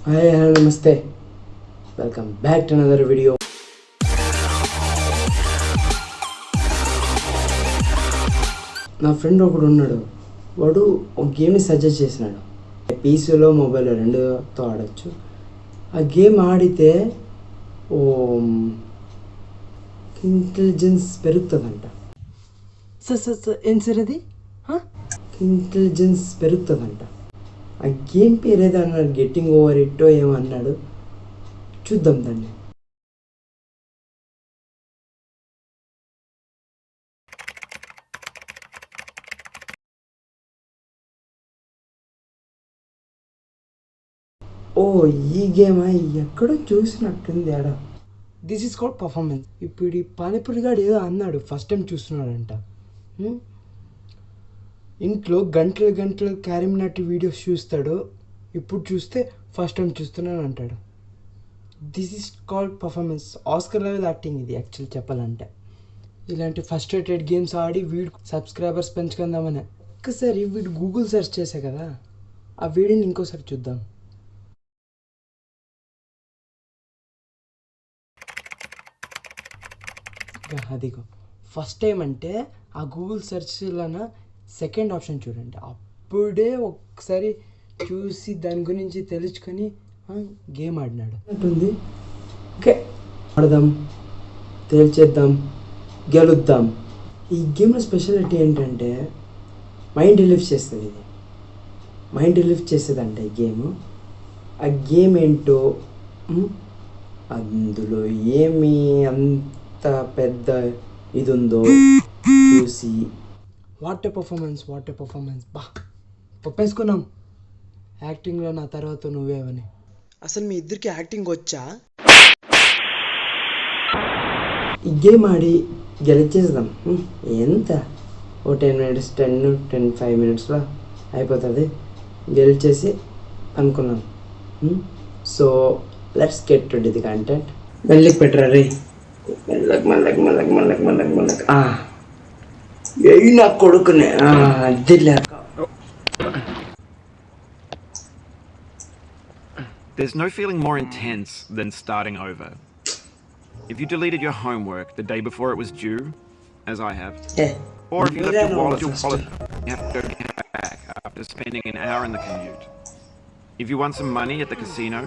Hi, hello, namaste. Welcome back to another video. నా friend ఒకడు ఉన్నాడు, వాడు ఒక గేమ్ని సజెస్ట్ చేసినాడు. పీసీలో మొబైల్ రెండుతో ఆడచ్చు. ఆ గేమ్ ఆడితే ఇంటెలిజెన్స్ పెరుగుతుందంట. ఏం సార్ అది? ఇంటెలిజెన్స్ పెరుగుతుందంట. ఆ గేమ్ పేరు ఏదో అన్నాడు, గెట్టింగ్ ఓవర్ ఇట్టో ఏమో అన్నాడు. చూద్దాం దాన్ని. ఓ ఈ గేమ్ ఎక్కడో చూసినట్టుంది ఆడ. This is called performance. ఇప్పుడు ఈ పానీపూరి గాడు ఏదో అన్నాడు, ఫస్ట్ టైం చూస్తున్నాడంట. ఇంట్లో గంటలు గంటలు క్యారిమినాటి వీడియోస్ చూస్తాడు, ఇప్పుడు చూస్తే ఫస్ట్ టైం చూస్తున్నాను అంటాడు. This is called performance. Oscar level acting ఇది యాక్చువల్ చెప్పాలంటే. ఇలాంటి ఫస్ట్రేటెడ్ గేమ్స్ ఆడి వీడు సబ్స్క్రైబర్స్ పెంచుకుందామని. ఒక్కసారి వీడు గూగుల్ సెర్చ్ చేసా కదా, ఆ వీడియోని ఇంకోసారి చూద్దాం. అదిగో ఫస్ట్ టైం అంటే ఆ గూగుల్ సెర్చ్లోన సెకండ్ ఆప్షన్ చూడండి. అప్పుడే ఒకసారి చూసి దాని గురించి తెలుసుకొని గేమ్ ఆడినాడు అంటుంది. ఓకే, ఆడదాం, తేల్చేద్దాం, గెలుద్దాం. ఈ గేమ్లో స్పెషాలిటీ ఏంటంటే మైండ్ రిలీఫ్ చేస్తుంది. ఇది మైండ్ రిలీఫ్ చేసేదంట ఈ గేమ్. ఆ గేమ్ ఏంటో అందులో ఏమి అంత పెద్ద ఇది ఉందో చూసి వాట్ ఏ పర్ఫార్మెన్స్ బా ఒప్పేసుకున్నాం. యాక్టింగ్లో నా తర్వాత నువ్వేవని. అసలు మీ ఇద్దరికి యాక్టింగ్ వచ్చా? ఈ గేమ్ ఆడి గెలిచేద్దాం. ఎంత ఓ 10 minutes 5 minutesలో అయిపోతుంది. గెలిచేసి అనుకున్నాం. So let's get to the content. మెల్లికి పెట్టరా రే, మెల్లక్ ఏ నా కొడుకునే అదిలే. There's no feeling more intense than starting over. If you deleted your homework the day before it was due, as I have, or if you left your wallet, you have to go back after spending an hour in the commute. If you won some money at the casino,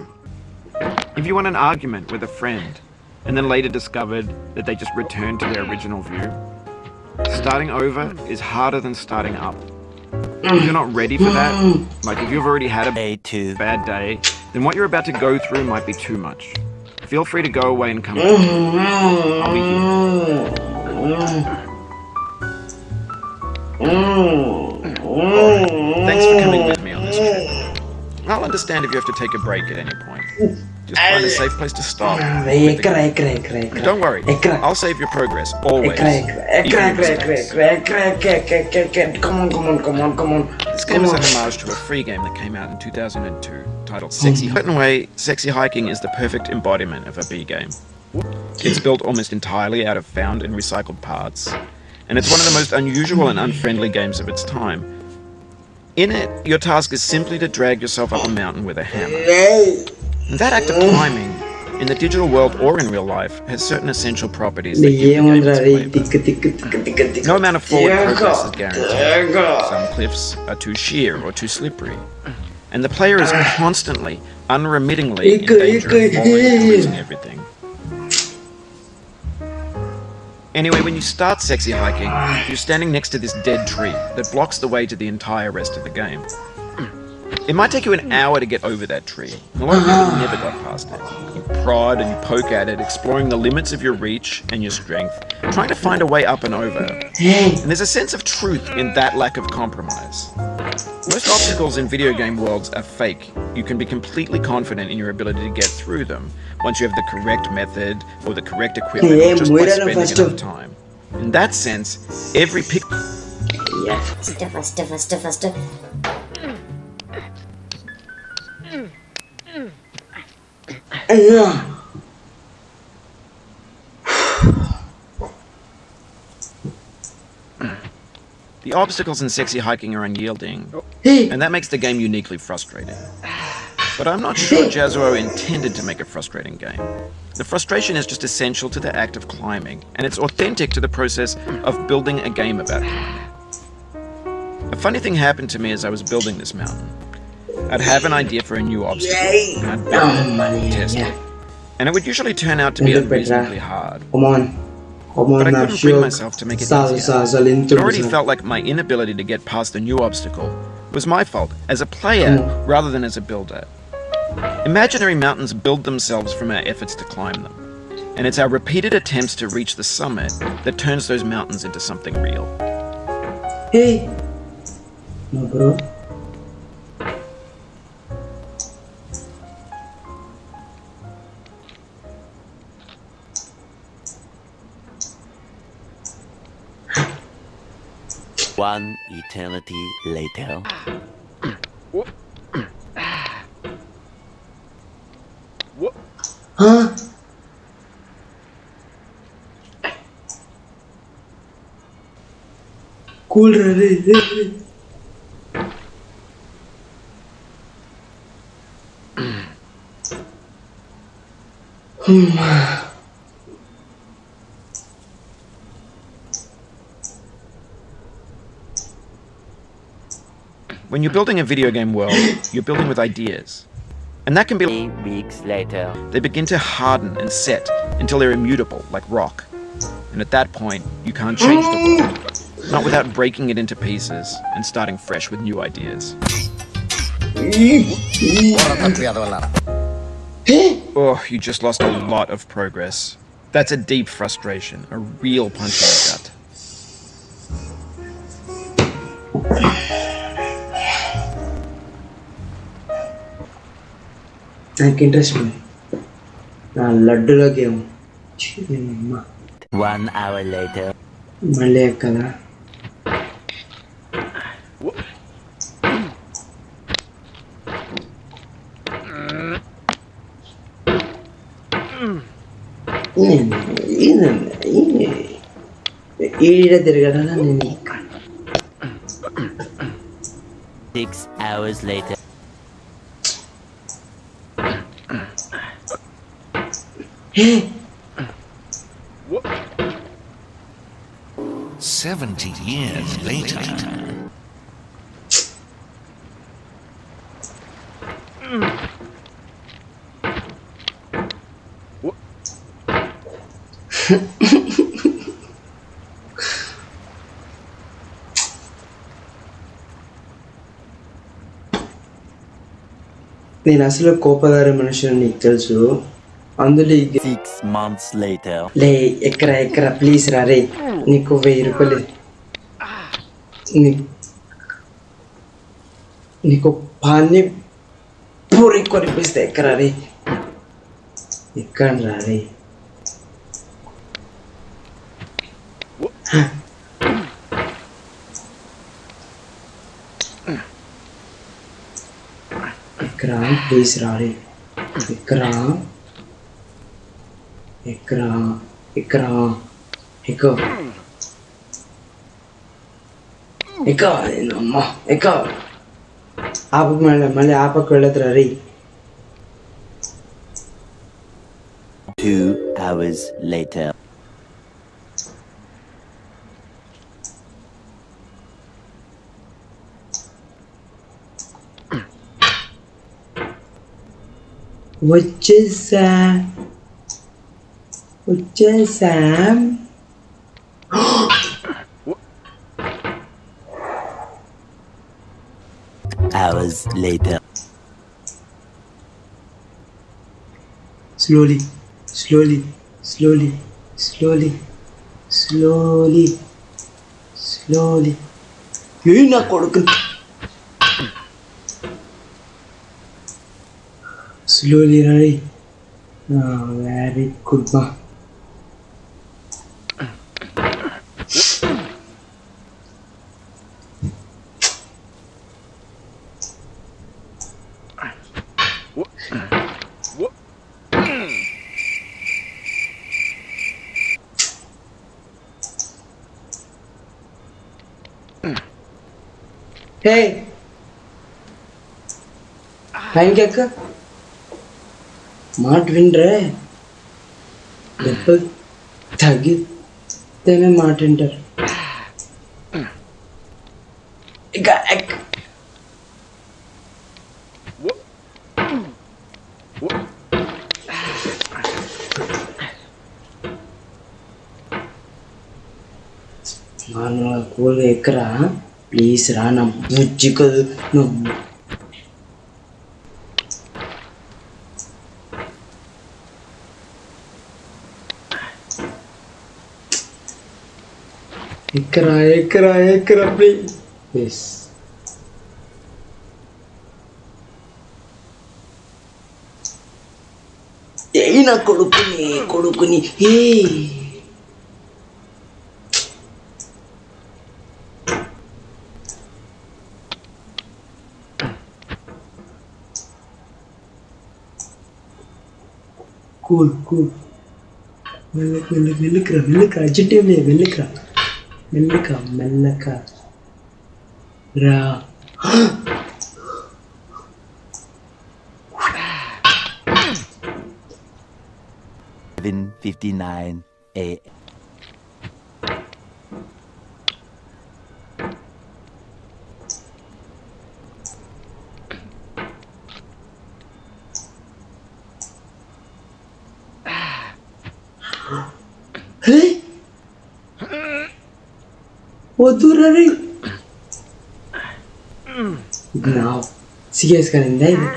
if you won an argument with a friend and then later discovered that they just returned to their original view, starting over is harder than starting up. If you're not ready for that, like if you've already had a bad day, then what you're about to go through might be too much. Feel free to go away and come back. I'll be here. Thanks for coming with me on this trip. I'll understand if you have to take a break at any point. Just find a safe place to stop. Don't worry, I'll save your progress, always. Come on. This game is a homage to a free game that came out in 2002 titled Sexy Hiking. In a certain way, Sexy Hiking is the perfect embodiment of a B game. It's built almost entirely out of found and recycled parts, and it's one of the most unusual and unfriendly games of its time. In it, your task is simply to drag yourself up a mountain with a hammer. And that act of climbing, in the digital world or in real life, has certain essential properties that give the game its flavor. No amount of forward progress is guaranteed. Some cliffs are too sheer or too slippery, and the player is constantly, unremittingly in danger of falling and losing everything. Anyway, when you start Sexy Hiking, you're standing next to this dead tree that blocks the way to the entire rest of the game. It might take you an hour to get over that tree. A lot of people never got past it. You prod and you poke at it, exploring the limits of your reach and your strength, trying to find a way up and over. And there's a sense of truth in that lack of compromise. Most obstacles in video game worlds are fake. You can be completely confident in your ability to get through them once you have the correct method or the correct equipment or just by spending enough time. In that sense, every pick... Faster. The obstacles in Sexy Hiking are unyielding, and that makes the game uniquely frustrating. But I'm not sure Jazuo intended to make a frustrating game. The frustration is just essential to the act of climbing, and it's authentic to the process of building a game about climbing. A funny thing happened to me as I was building this mountain. I'd have an idea for a new obstacle, and I'd build it, test it, and it would usually turn out to be unreasonably hard. But I couldn't bring myself to make it easier. It already felt like my inability to get past the new obstacle was my fault as a player rather than as a builder. Imaginary mountains build themselves from our efforts to climb them, and it's our repeated attempts to reach the summit that turns those mountains into something real. Hey! No, bro. One eternity later. Huh? Cool, re. When you're building a video game world, you're building with ideas. And that can be 3 weeks later. They begin to harden and set until they're immutable, like rock. And at that point, you can't change the world. Not without breaking it into pieces and starting fresh with new ideas. Oh, you just lost a lot of progress. That's a deep frustration, a real punch in the gut. నాకు interest ఉంది నా లడ్డులో game 1 hour later. మళ్ళీ ఎక్కదా ఈడ తిరగడా నేను 6 hours later. Hey! 70 years later. నేను అసలు కోపదారి మనుషులు నీకు తెలుసు అందులో 6 months later. లే ఎక్కరా ప్లీజ్ రా రే నీకు 1000 రూపాయలు నీకు పాన్ని పూరి కొనిపిస్తే ఎక్కరా రే ఎక్కడ రా రే ఎక్కరా ప్లీజ్ రా రే ఎక్కరా అమ్మా ఆప మళ్ళీ ఆపకు వెళ్ళదురా రే 2 hours later. వచ్చేసాం Hours later. Slowly. ఏయ్ నా కొడుకు స్లోలీ రైట్ వెరీ గుడ్ మా Hey, pancake. మాట వినరే, దెబ్బలు తగితేనే మాట వింటారు. ఇక కూల్గా ఎక్కరా ప్లీజ్ రా, నా బుజ్జి కదు నువ్వు. ఎక్కరా ఎక్కరా ఎక్కరా ప్లీజ్. ఏ నా కొడుకుని ఏ కూల్ మెల్లకరా అర్జెంట్ మెల్లకరా మెల్లక రా. Within 59 a.m. వద్దురా రే, నా సీరియస్గా నిందా ఇది.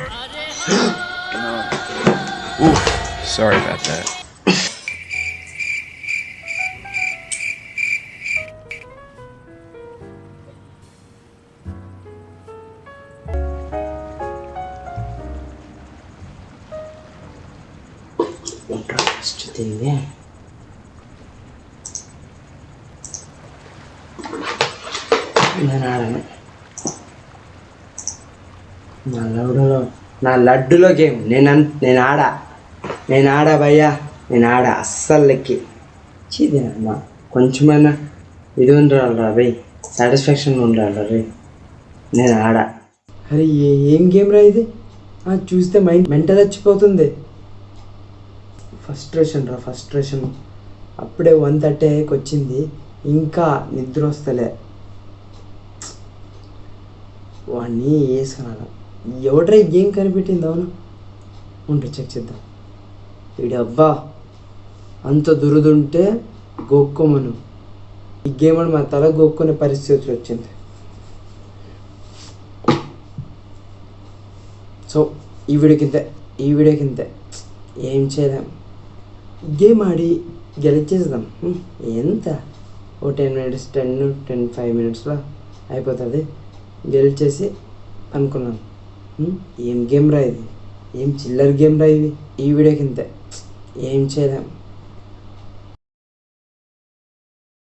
Oof, sorry about that. First తిందే నేను ఆడను. నా లడ్డులో గేమ్ నేను ఆడా భయ్యా, నేను ఆడా అస్సలు లెక్కి చీదినమ్మా. కొంచెమైనా ఇది ఉండాలరా రే, సాటిస్ఫాక్షన్ ఉండాలరా రే, నేను ఆడా. అరే ఏం గేమ్ రా ఇది? చూస్తే మైండ్ మెంటల్ వచ్చిపోతుంది. ఫ్రస్ట్రేషన్ అప్పుడే 1:30 వచ్చింది, ఇంకా నిద్ర వస్తలే. వాడిని వేసుకున్నాను. ఎవడ్రా గేమ్ కనిపెట్టింది? అవును ఉంటే చెక్ చేద్దాం. వీడి అబ్బా అంత దురదుంటే గోక్కోమను. ఈ గేమ్ అని మా తల గోక్కునే పరిస్థితులు వచ్చింది. సో ఈ వీడియోకింతే ఏం చేయలేం. గేమ్ ఆడి గెలిచేద్దాం. ఎంత ఓ 10 minutes 10-5 minutesలో అయిపోతుంది. గెలిచేసి అనుకున్నాను. ఏం గేమ్ రా ఇది, ఏం చిల్లర్ గేమ్ రా ఇది. ఈ వీడియోకింతే ఏం చేయలేం.